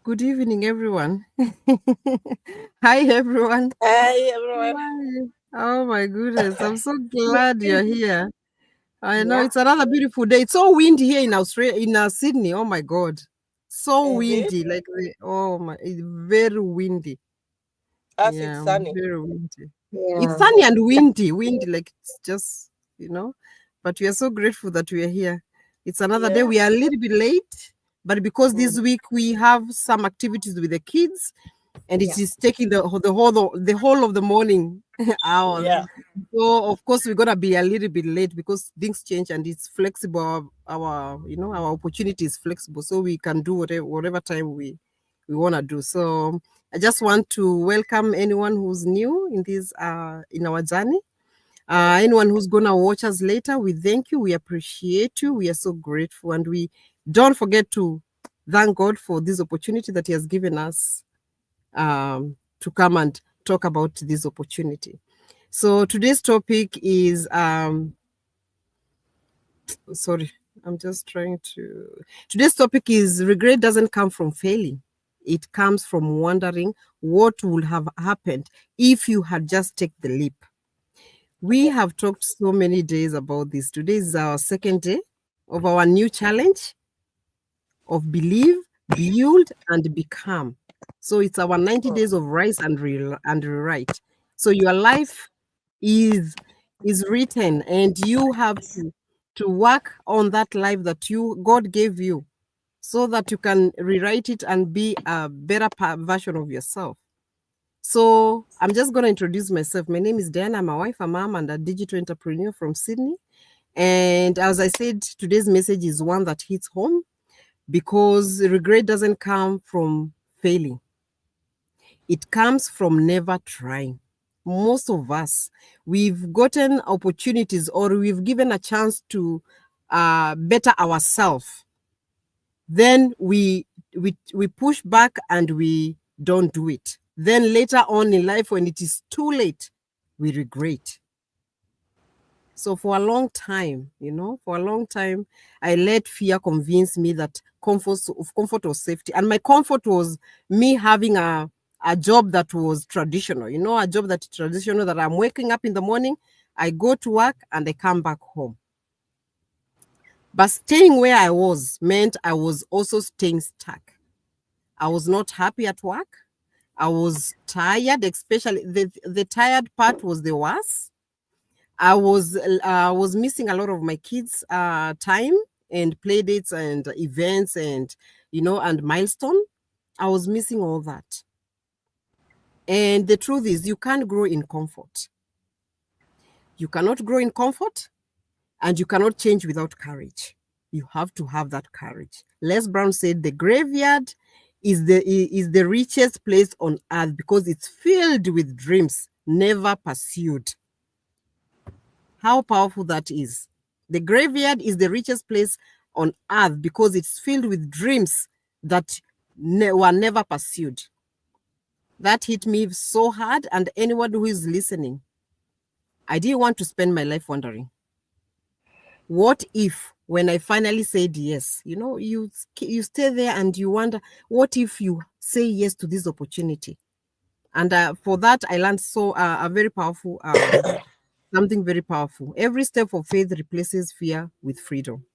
Good evening, everyone. Hi, everyone. Hi everyone. Hi. Oh my goodness, I'm so glad you're here. I know Yeah. it's another beautiful day. It's so windy here in Australia, in Sydney. Oh my God, so Is it? windy. It's very windy. Us it's Yeah, sunny. very windy. It's Yeah. sunny and windy. Like it's just, you know. But we are so grateful that we are here. It's another day. Yeah. We are a little bit late, but because this Mm. week we have some activities with the kids, and it Yeah. is taking the whole of the morning hours. Yeah. So of course we're gonna be a little bit late because things change and it's flexible. Our opportunity is flexible, so we can do whatever time we want to do. So I just want to welcome anyone who's new in this in our journey. Mm. Anyone who's gonna watch us later, we thank you, we appreciate you, we are so grateful, and we don't forget to thank God for this opportunity that He has given us to come and talk about this opportunity. So today's topic is sorry, I'm just trying to. Today's topic is regret doesn't come from failing. It comes from wondering what would have happened if you had just taken the leap. We Yeah. have talked so many days about this. Today is our second day of our new challenge of believe, build, and become. So it's our 90 Mm. days of rise and rewrite. So your life is is written, and you have to work on that life that you God gave you, so that you can rewrite it and be a better version of yourself. So I'm just going to introduce myself. My name is Diana. I'm a wife, a mom, and a digital entrepreneur from Sydney. And as I said, today's message is one that hits home because regret doesn't come from failing, it comes from never trying. Most of us, we've gotten opportunities or we've given a chance to better ourselves. Then we push back and we don't do it. Then later on in life, when it is too late, we regret. So for a long time, for a long time, I let fear convince me that comfort was safety. And my comfort was me having a job that was traditional, a job that is traditional, that I'm waking up in the morning, I go to work and I come back home. But staying where I was meant I was also staying stuck. I was not happy at work. I was tired, especially the tired part was the worst. I was missing a lot of my kids' time and play dates and events and and milestone. I was missing all that. And the truth is, you can't grow in comfort. You cannot grow in comfort, and you cannot change without courage. You have to have that courage. Les Brown said, "The graveyard is the richest place on earth because it's filled with dreams never pursued." How powerful that is. The graveyard is the richest place on earth because it's filled with dreams that were never pursued. That hit me so hard, and anyone who is listening, I didn't want to spend my life wondering, what if when I finally said yes? You stay there and you wonder, what if you say yes to this opportunity? And for that, I learned a very powerful something very powerful. Every step of faith replaces fear with freedom.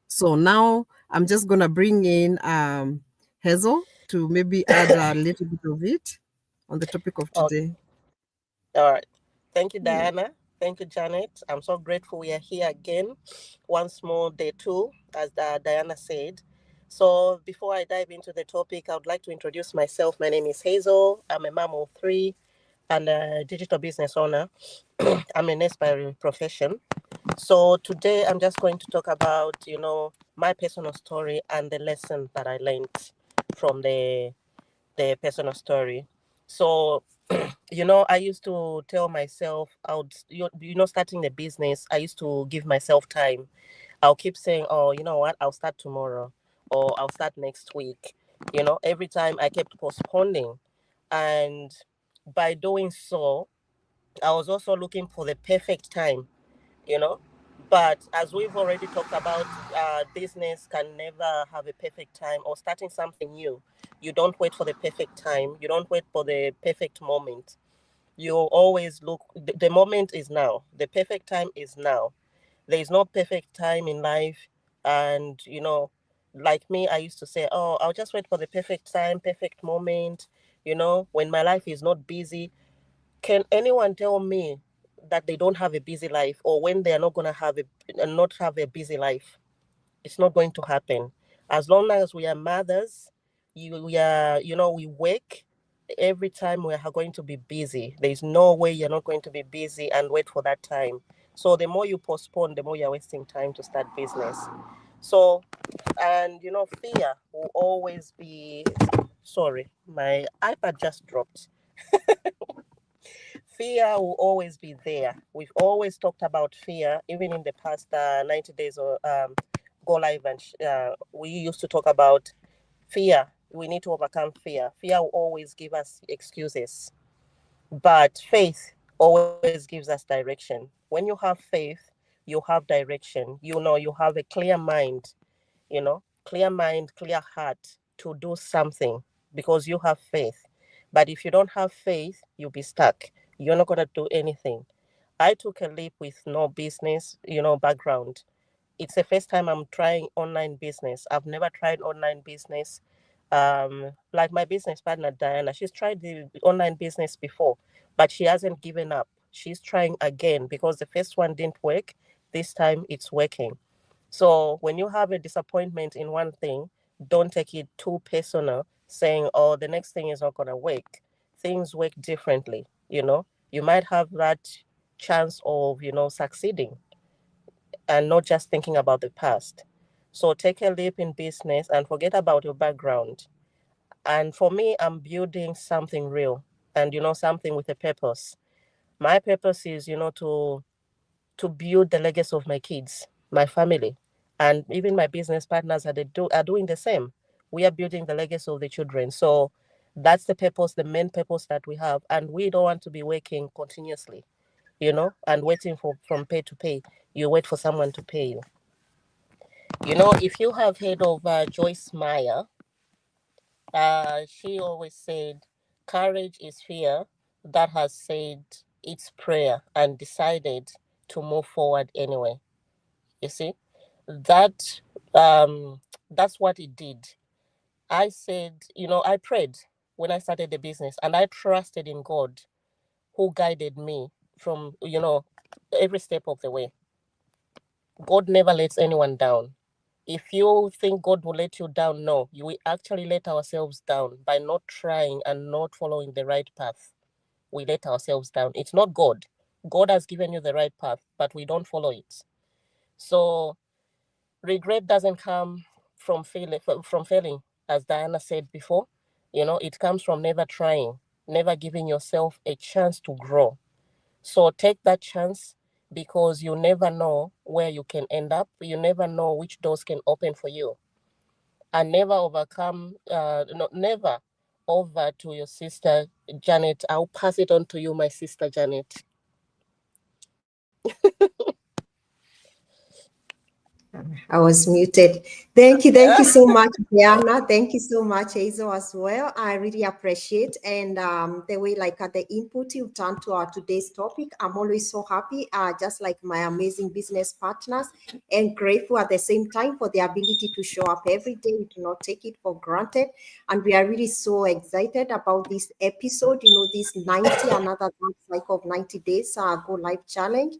So now I'm just gonna bring in Hazel to maybe add a little bit of it on the topic of Oh, today. all right. Thank you, Yeah. Diana. Thank you, Janet. I'm so grateful we are here again, once more, day two, as Diana said. So before I dive into the topic, I would like to introduce myself. My name is Hazel. I'm a mom of three and a digital business owner. I'm an aspiring profession. So today I'm just going to talk about, my personal story and the lesson that I learned from the personal story. So, I used to tell myself I would, starting the business, I used to give myself time. I'll keep saying, oh, you know what, I'll start tomorrow or I'll start next week. Every time I kept postponing. And by doing so, I was also looking for the perfect time, you know But as we've already talked about, business can never have a perfect time, or starting something new. You don't wait for the perfect time. You don't wait for the perfect moment. You always look, the moment is now. The perfect time is now. There is no perfect time in life. And, like me, I used to say, oh, I'll just wait for the perfect time, perfect moment, when my life is not busy. Can anyone tell me that they don't have a busy life, or when they are not going to have not have a busy life? It's not going to happen. As long as we are mothers, we are, we work. Every time we are going to be busy. There's no way you're not going to be busy and wait for that time. So the more you postpone, the more you're wasting time to start business. So, and fear will always be. Sorry, my iPad just dropped. Fear will always be there. We've always talked about fear, even in the past 90 days or go live, and we used to talk about fear. We need to overcome fear. Fear will always give us excuses, but faith always gives us direction. When you have faith, you have direction. You have a clear mind, clear mind, clear heart to do something because you have faith. But if you don't have faith, you'll be stuck. You're not going to do anything. I took a leap with no business, background. It's the first time I'm trying online business. I've never tried online business. Like my business partner, Diana, she's tried the online business before, but she hasn't given up. She's trying again because the first one didn't work. This time it's working. So when you have a disappointment in one thing, don't take it too personal, saying, oh, the next thing is not going to work. Things work differently, You might have that chance of, succeeding and not just thinking about the past. So take a leap in business and forget about your background. And for me, I'm building something real and, something with a purpose. My purpose is, to build the legacy of my kids, my family, and even my business partners are doing the same. We are building the legacy of the children. So that's the purpose, the main purpose that we have. And we don't want to be working continuously, and waiting for from pay to pay. You wait for someone to pay you. If you have heard of Joyce Meyer, she always said, courage is fear that has said its prayer and decided to move forward anyway. You see, that that's what it did. I said, I prayed when I started the business, and I trusted in God, who guided me from every step of the way. God never lets anyone down. If you think God will let you down, no, you will actually let ourselves down by not trying and not following the right path. We let ourselves down. It's not God. God has given you the right path, but we don't follow it. So regret doesn't come from failing, as Diana said before. It comes from never trying, never giving yourself a chance to grow. So take that chance, because you never know where you can end up. You never know which doors can open for you. And never overcome, no, never. Over to your sister Jannet. I'll pass it on to you, my sister Jannet. I was muted. Thank you so much, Diana. Thank you so much, Hazel, as well. I really appreciate and the way, like the input you turned to our today's topic. I'm always so happy, just like my amazing business partners, and grateful at the same time for the ability to show up every day. We do not take it for granted, and we are really so excited about this episode. This 90 another cycle of 90 days Go Live Challenge.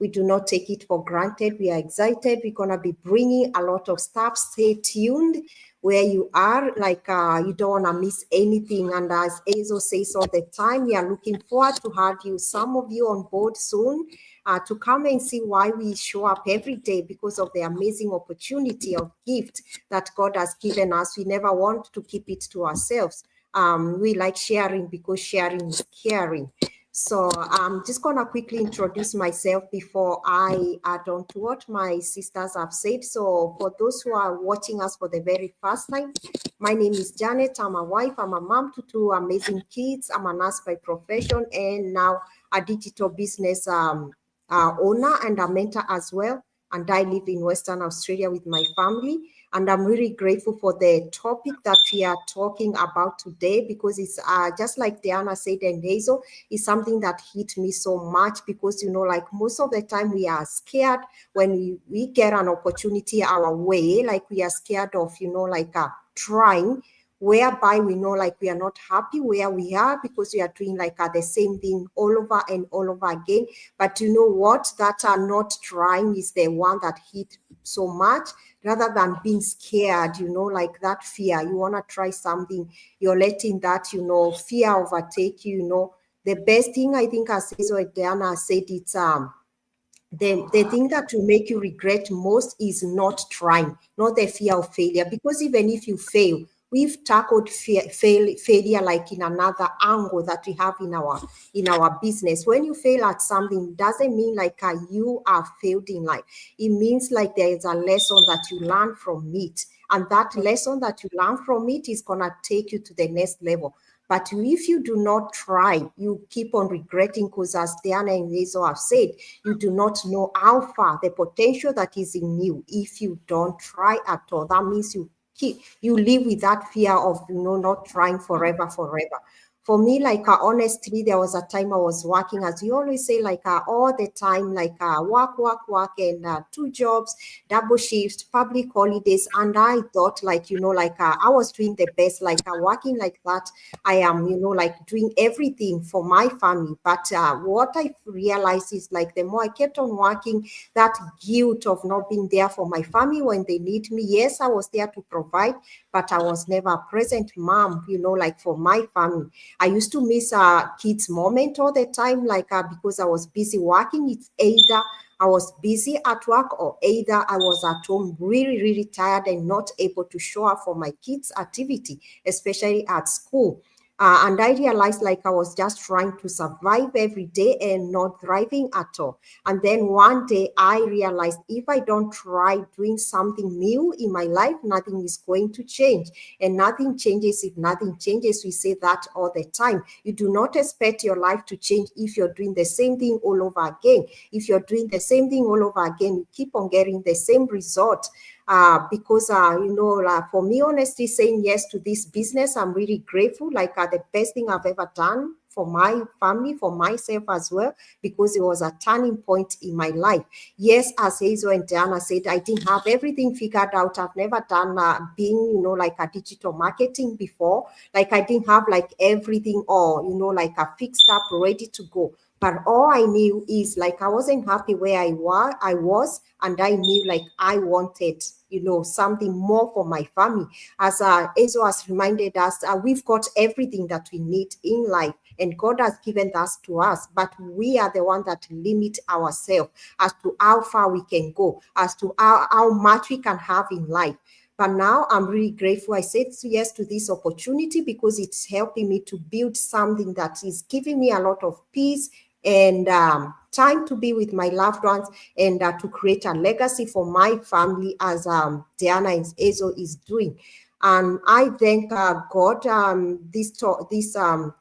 We do not take it for granted. We are excited. We're going to be bringing a lot of stuff. Stay tuned where you are. You don't want to miss anything. And as Hazel says all the time, we are looking forward to have some of you on board soon, to come and see why we show up every day, because of the amazing opportunity of gift that God has given us. We never want to keep it to ourselves. We like sharing because sharing is caring. So I'm just going to quickly introduce myself before I add on to what my sisters have said. So for those who are watching us for the very first time, my name is Jannet. I'm a wife. I'm a mom to two amazing kids. I'm a nurse by profession and now a digital business owner and a mentor as well. and I live in Western Australia with my family. And I'm really grateful for the topic that we are talking about today, because it's just like Diana said and Hazel, is something that hit me so much, because, you know, like most of the time we are scared when we get an opportunity our way, like we are scared of, you know, like trying, whereby we know like we are not happy where we are, because we are doing like the same thing all over and all over again. But you know what, that are not trying is the one that hit so much, rather than being scared, you know, like that fear. You want to try something, you're letting that, you know, fear overtake you. You know, the best thing, I think, as Diana said, it's the thing that will make you regret most is not trying, not the fear of failure. Because even if you fail, we've tackled failure like in another angle that we have in our business. When you fail at something, doesn't mean like you are failed in life. It means like there is a lesson that you learn from it, and that lesson that you learn from it is gonna take you to the next level. But if you do not try, you keep on regretting, because as Diana and Hazel have said, you do not know how far the potential that is in you. If you don't try at all, that means you live with that fear of, you know, not trying forever. For me, like honestly, there was a time I was working, as you always say, like all the time, like work, and 2 jobs, double shifts, public holidays. And I thought, like, you know, like I was doing the best, like working like that. I am, you know, like doing everything for my family. But what I realized is like the more I kept on working, that guilt of not being there for my family when they need me. Yes, I was there to provide, but I was never a present mom, you know, like for my family. I used to miss kids' moment all the time, like because I was busy working. It's either I was busy at work, or either I was at home really tired and not able to show up for my kids' activity, especially at school. And I realized like I was just trying to survive every day and not thriving at all. And then one day I realized if I don't try doing something new in my life, nothing is going to change. And nothing changes if nothing changes. We say that all the time. You do not expect your life to change if you're doing the same thing all over again. If you're doing the same thing all over again, you keep on getting the same result. Because you know, for me, honestly, saying yes to this business, I'm really grateful. Like the best thing I've ever done for my family, for myself as well, because it was a turning point in my life. Yes, as Hazel and Diana said, I didn't have everything figured out. I've never done being, you know, like a digital marketing before. Like I didn't have like everything, or, you know, like a fixed up, ready to go. But all I knew is like I wasn't happy where I was, and I knew like I wanted, you know, something more for my family. As Hazel has reminded us, we've got everything that we need in life, and God has given that to us. But we are the one that limit ourselves as to how far we can go, as to how much we can have in life. But now I'm really grateful. I said yes to this opportunity because it's helping me to build something that is giving me a lot of peace and time to be with my loved ones, and to create a legacy for my family, as Diana and Hazel is doing. And I thank God, this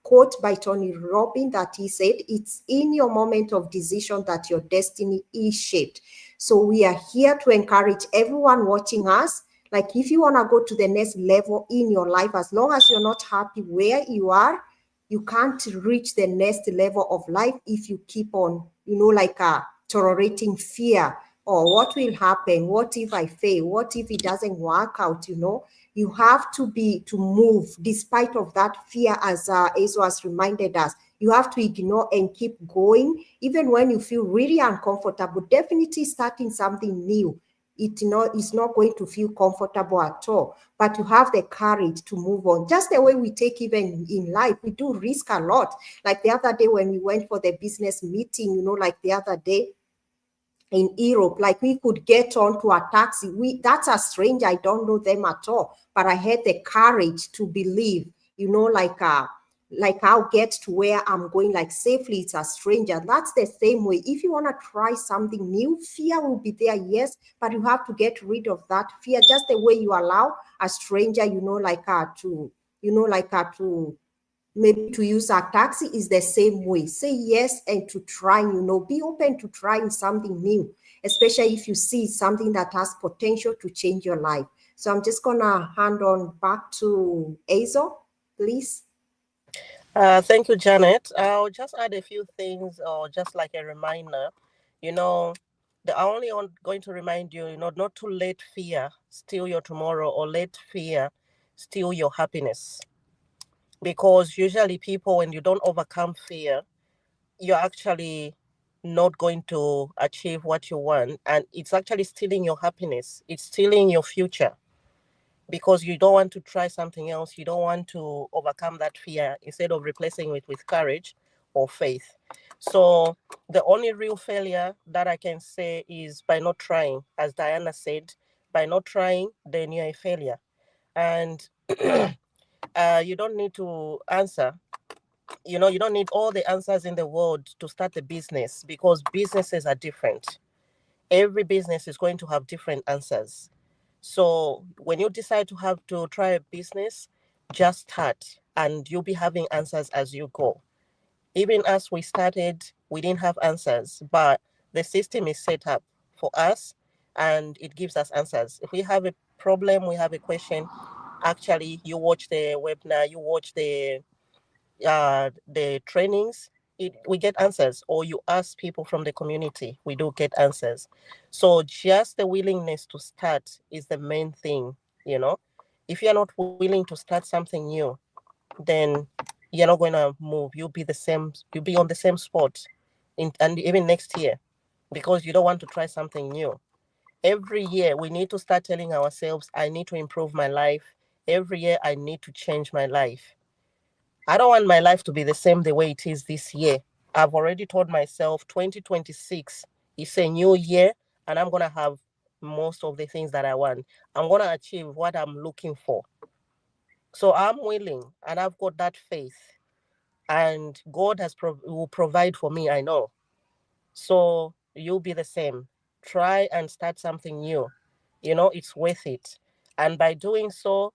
quote by Tony Robbins that he said, it's in your moment of decision that your destiny is shaped. So we are here to encourage everyone watching us. Like if you want to go to the next level in your life, as long as you're not happy where you are, you can't reach the next level of life if you keep on, you know, like tolerating fear, or what will happen, what if I fail, what if it doesn't work out, you know. You have to move despite of that fear, as Azo has reminded us. You have to ignore and keep going, even when you feel really uncomfortable. Definitely starting something new, it's not going to feel comfortable at all, but you have the courage to move on. Just the way we take even in life, we do risk a lot. Like the other day when we went for the business meeting, you know, like the other day in Europe, like we could get onto a taxi. That's a stranger, I don't know them at all, but I had the courage to believe, you know, like I'll get to where I'm going like safely. It's a stranger. That's the same way. If you want to try something new, fear will be there, yes, but you have to get rid of that fear, just the way you allow a stranger, you know, like to maybe to use a taxi is the same way. Say yes and to trying, be open to trying something new, especially if you see something that has potential to change your life. So I'm just gonna hand on back to Hazel, please. Thank you, Janet. I'll just add a few things, or just like a reminder. You know, I only going to remind you, not to let fear steal your tomorrow, or let fear steal your happiness. Because usually, people, when you don't overcome fear, you're actually not going to achieve what you want, and it's actually stealing your happiness. It's stealing your future, because you don't want to try something else. You don't want to overcome that fear, instead of replacing it with courage or faith. So the only real failure that I can say is by not trying. As Diana said, by not trying, then you're a failure. And you don't need to answer. You don't need all the answers in the world to start a business, because businesses are different. Every business is going to have different answers. So when you decide to try a business, just start, and you'll be having answers as you go. Even as we started, we didn't have answers, but the system is set up for us, and it gives us answers. If we have a problem, we have a question, actually, you watch the webinar, you watch the trainings, we get answers, or you ask people from the community, we do get answers. So just the willingness to start is the main thing. If you're not willing to start something new, then you're not going to move. You'll be on the same spot, and even next year, because you don't want to try something new. Every year we need to start telling ourselves, I need to improve my life. Every year I need to change my life. I don't want my life to be the same the way it is this year. I've already told myself 2026 is a new year, and I'm going to have most of the things that I want. I'm going to achieve what I'm looking for. So I'm willing, and I've got that faith, and God will provide for me, I know. So you'll be the same. Try and start something new. It's worth it. And by doing so,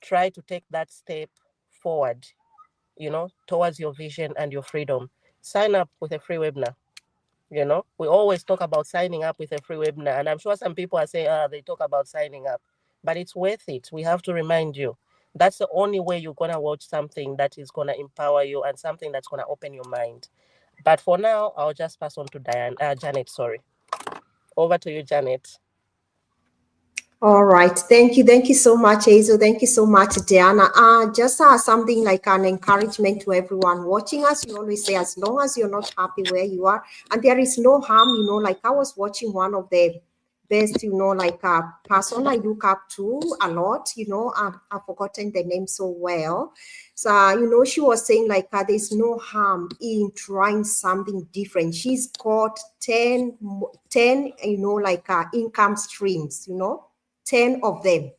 try to take that step forward, towards your vision and your freedom. Sign up with a free webinar. We always talk about signing up with a free webinar, and I'm sure some people are saying, they talk about signing up, but it's worth it. We have to remind you. That's the only way you're going to watch something that is going to empower you, and something that's going to open your mind. But for now, I'll just pass on to Janet, sorry. Over to you, Janet. All right. Thank you. Thank you so much, Hazel. Thank you so much, Diana. Just something like an encouragement to everyone watching us. You always say, as long as you're not happy where you are, and there is no harm, like I was watching one of the best, like a person I look up to a lot, I've forgotten the name so well. So, she was saying like there's no harm in trying something different. She's got 10 like income streams, 10 of them.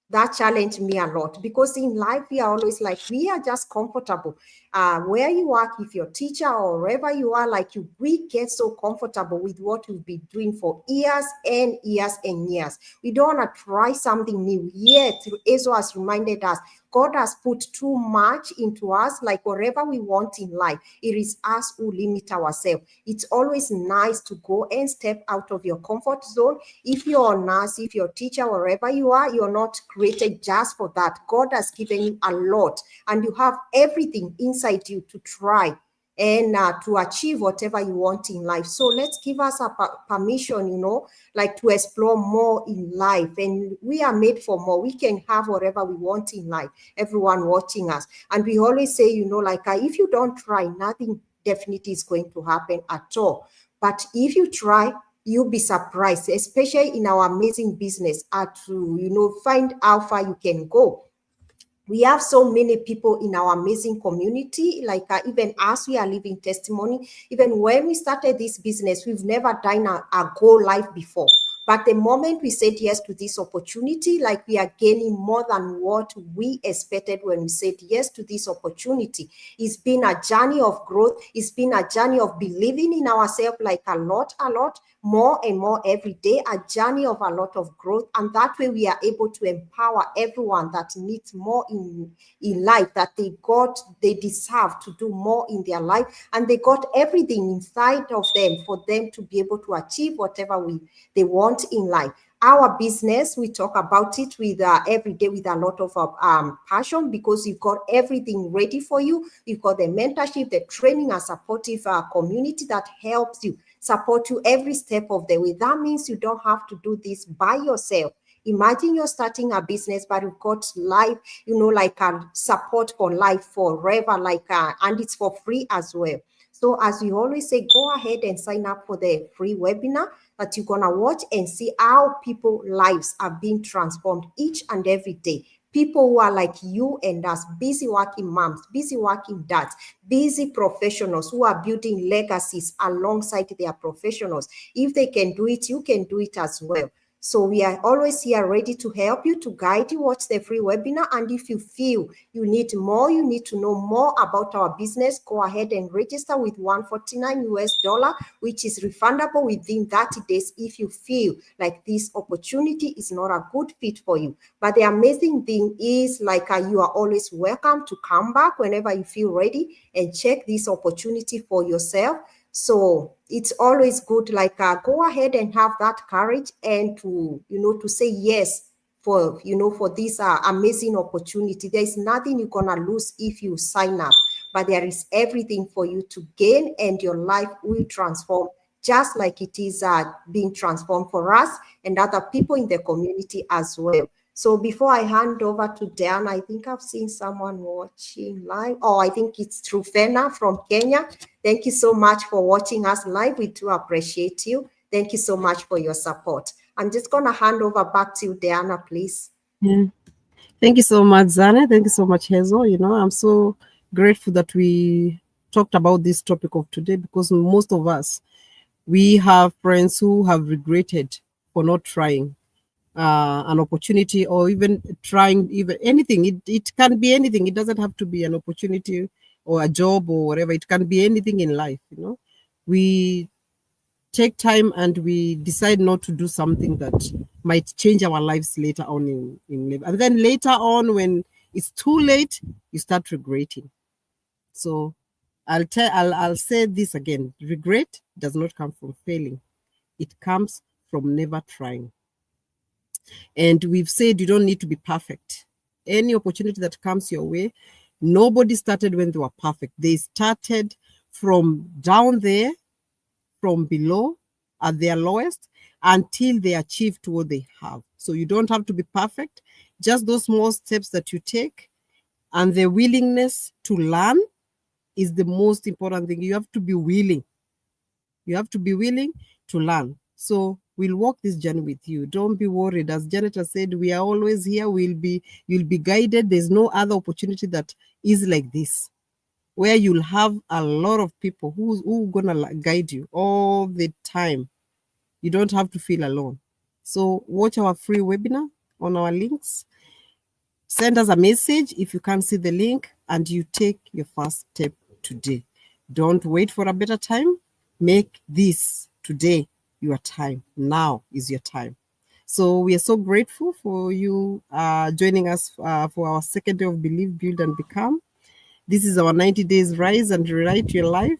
That challenged me a lot, because in life we are always like, we are just comfortable where you work, if you're a teacher or wherever you are, we get so comfortable with what we've been doing for years and years and years. We don't want to try something new. Yet Hazel has reminded us, God has put too much into us, like whatever we want in life. It is us who limit ourselves. It's always nice to go and step out of your comfort zone. If you're a nurse, if you're a teacher, wherever you are, you're not created just for that. God has given you a lot, and you have everything inside you to try and to achieve whatever you want in life. So let's give us a permission, like to explore more in life. And we are made for more. We can have whatever we want in life, everyone watching us. And we always say, if you don't try, nothing definitely is going to happen at all. But if you try, you'll be surprised, especially in our amazing business, to, find how far you can go. We have so many people in our amazing community, like even as we are living testimony. Even when we started this business, we've never done a go live before. But the moment we said yes to this opportunity, like we are gaining more than what we expected when we said yes to this opportunity. It's been a journey of growth. It's been a journey of believing in ourselves, like a lot, more and more every day, a journey of a lot of growth. And that way we are able to empower everyone that needs more in life, that they deserve to do more in their life, and they got everything inside of them for them to be able to achieve whatever they want in life. Our business, we talk about it with every day with a lot of passion, because you've got everything ready for you. You've got the mentorship, the training, a supportive community that helps you, support you every step of the way. That means you don't have to do this by yourself. Imagine you're starting a business, but you've got life, like a support for life forever, and it's for free as well. So as we always say, go ahead and sign up for the free webinar that you're going to watch and see how people's lives are being transformed each and every day. People who are like you and us, busy working moms, busy working dads, busy professionals who are building legacies alongside their professionals. If they can do it, you can do it as well. So we are always here ready to help you, to guide you. Watch the free webinar. And if you feel you need more, you need to know more about our business, go ahead and register with $149, which is refundable within 30 days if you feel like this opportunity is not a good fit for you. But the amazing thing is, you are always welcome to come back whenever you feel ready and check this opportunity for yourself. So it's always good, go ahead and have that courage and to say yes for this amazing opportunity. There's nothing you're gonna lose if you sign up, but there is everything for you to gain, and your life will transform just like it is being transformed for us and other people in the community as well. So before I hand over to Dan, I think I've seen someone watching live. Oh, I think it's Trufena from Kenya. Thank you so much for watching us live. We do appreciate you. Thank you so much for your support. I'm just going to hand over back to you, Diana, please. Yeah. Thank you so much, Jannet. Thank you so much, Hazel. I'm so grateful that we talked about this topic of today, because most of us, we have friends who have regretted for not trying an opportunity, or even trying even anything. It can be anything. It doesn't have to be an opportunity or a job or whatever. It can be anything in life. We take time and we decide not to do something that might change our lives later on in life. And then later on, when it's too late, you start regretting. So I'll say this again. Regret does not come from failing. It comes from never trying. And we've said you don't need to be perfect. Any opportunity that comes your way, nobody started when they were perfect. They started from down there, from below, at their lowest, until they achieved what they have. So you don't have to be perfect. Just those small steps that you take and the willingness to learn is the most important thing. You have to be willing. You have to be willing to learn. So we'll walk this journey with you. Don't be worried. As Jannet has said, we are always here. You'll be guided. There's no other opportunity that is like this, where you'll have a lot of people who gonna guide you all the time. You don't have to feel alone. So watch our free webinar on our links. Send us a message if you can't see the link, and you take your first step today. Don't wait for a better time. Make this today your time. Now is your time. So we are so grateful for you joining us for our second day of Believe, Build, and Become. This is our 90 days rise and rewrite your life.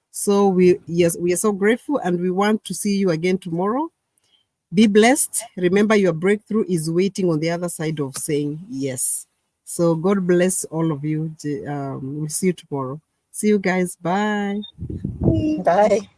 So we are so grateful, and we want to see you again tomorrow. Be blessed. Remember, your breakthrough is waiting on the other side of saying yes. So God bless all of you. We'll see you tomorrow. See you guys. Bye. Bye.